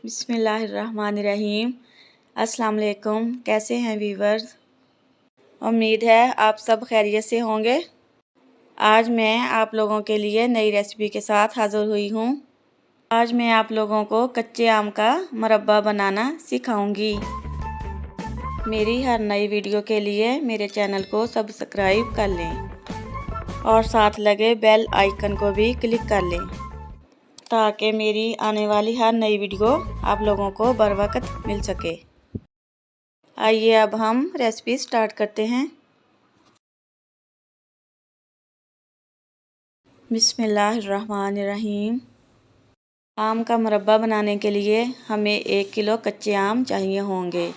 बिस्मिल्लाहिर्रहमानिर्रहीम। अस्सलाम वालेकुम। कैसे हैं व्यूवर्स? उम्मीद है आप सब खैरियत से होंगे। आज मैं आप लोगों के लिए नई रेसिपी के साथ हाज़िर हुई हूँ। आज मैं आप लोगों को कच्चे आम का मुरब्बा बनाना सिखाऊंगी। मेरी हर नई वीडियो के लिए मेरे चैनल को सब्सक्राइब कर लें और साथ लगे बेल आइकन को भी क्लिक कर लें ताकि मेरी आने वाली हर नई वीडियो आप लोगों को बर वक्त मिल सके। आइए अब हम रेसिपी स्टार्ट करते हैं। बिस्मिल्लाहिर्रहमानिर्रहीम। आम का मुरब्बा बनाने के लिए हमें 1 किलो कच्चे आम चाहिए होंगे।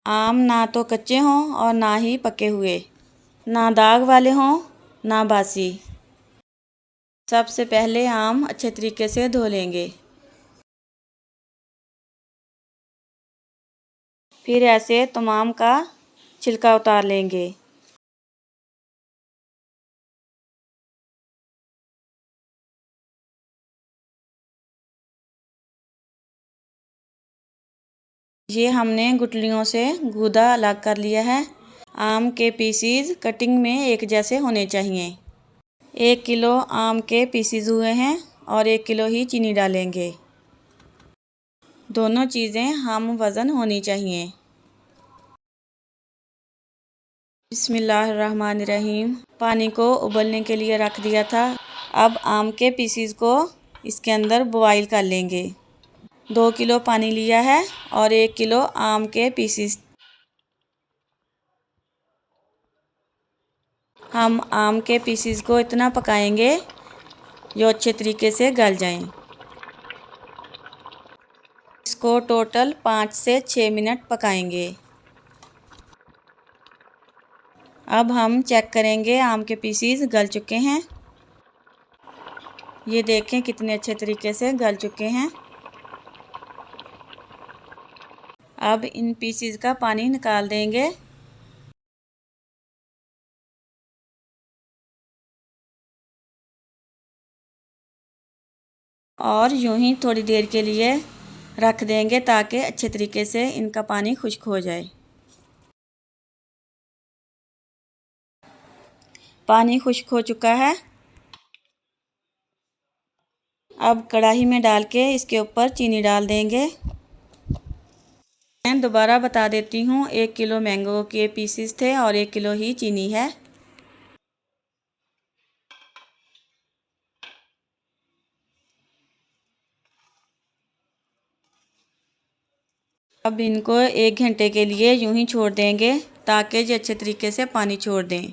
आम ना तो कच्चे हों और ना ही पके हुए, ना दाग वाले हों ना बासी। सबसे पहले आम अच्छे तरीके से धो लेंगे। फिर ऐसे तमाम का छिलका उतार लेंगे। ये हमने गुठलियों से गूदा अलग कर लिया है। आम के पीसीज कटिंग में एक जैसे होने चाहिए। 1 किलो आम के पीसीज हुए हैं और 1 किलो ही चीनी डालेंगे। दोनों चीज़ें हम वज़न होनी चाहिए। बिस्मिल्लाहिर्रहमानिर्रहीम। पानी को उबलने के लिए रख दिया था। अब आम के पीसीज को इसके अंदर बॉईल कर लेंगे। 2 किलो पानी लिया है और 1 किलो आम के पीसीज। हम आम के पीसीज को इतना पकाएंगे जो अच्छे तरीके से गल जाएं। इसको टोटल 5 से 6 मिनट पकाएंगे। अब हम चेक करेंगे आम के पीसीज गल चुके हैं। ये देखें कितने अच्छे तरीके से गल चुके हैं। अब इन पीसीज का पानी निकाल देंगे। और यूं ही थोड़ी देर के लिए रख देंगे ताकि अच्छे तरीके से इनका पानी खुश्क हो जाए। पानी खुश्क हो चुका है। अब कढ़ाई में डाल के इसके ऊपर चीनी डाल देंगे। मैं दोबारा बता देती हूँ, 1 किलो मैंगो के पीसीस थे और 1 किलो ही चीनी है। अब इनको 1 घंटे के लिए यूं ही छोड़ देंगे ताकि ये अच्छे तरीके से पानी छोड़ दें।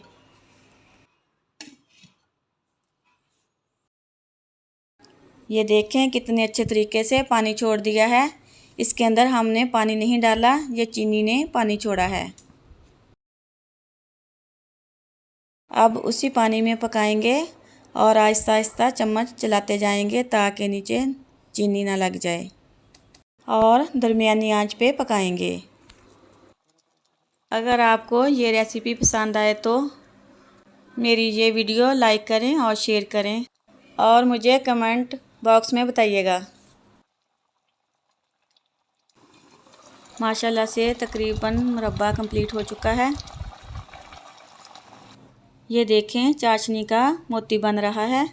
ये देखें कितने अच्छे तरीके से पानी छोड़ दिया है। इसके अंदर हमने पानी नहीं डाला, ये चीनी ने पानी छोड़ा है। अब उसी पानी में पकाएंगे और आहिस्ता आहिस्ता चम्मच चलाते जाएंगे ताकि नीचे चीनी ना लग जाए और दरमियानी आंच पे पकाएंगे। अगर आपको ये रेसिपी पसंद आए तो मेरी ये वीडियो लाइक करें और शेयर करें और मुझे कमेंट बॉक्स में बताइएगा। माशाल्लाह से तकरीबन मुरब्बा कंप्लीट हो चुका है। ये देखें चाशनी का मोती बन रहा है।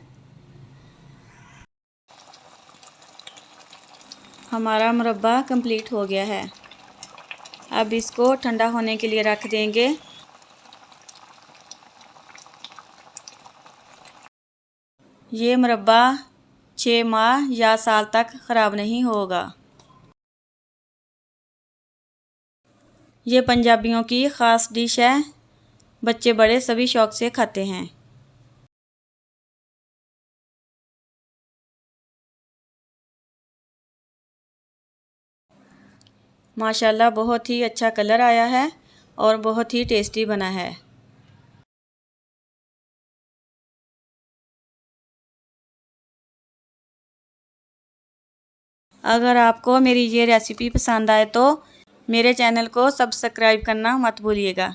हमारा मुरब्बा कंप्लीट हो गया है। अब इसको ठंडा होने के लिए रख देंगे। ये मुरब्बा 6 माह या साल तक ख़राब नहीं होगा। ये पंजाबियों की ख़ास डिश है। बच्चे बड़े सभी शौक़ से खाते हैं। माशाल्लाह बहुत ही अच्छा कलर आया है और बहुत ही टेस्टी बना है। अगर आपको मेरी ये रेसिपी पसंद आए तो मेरे चैनल को सब्सक्राइब करना मत भूलिएगा।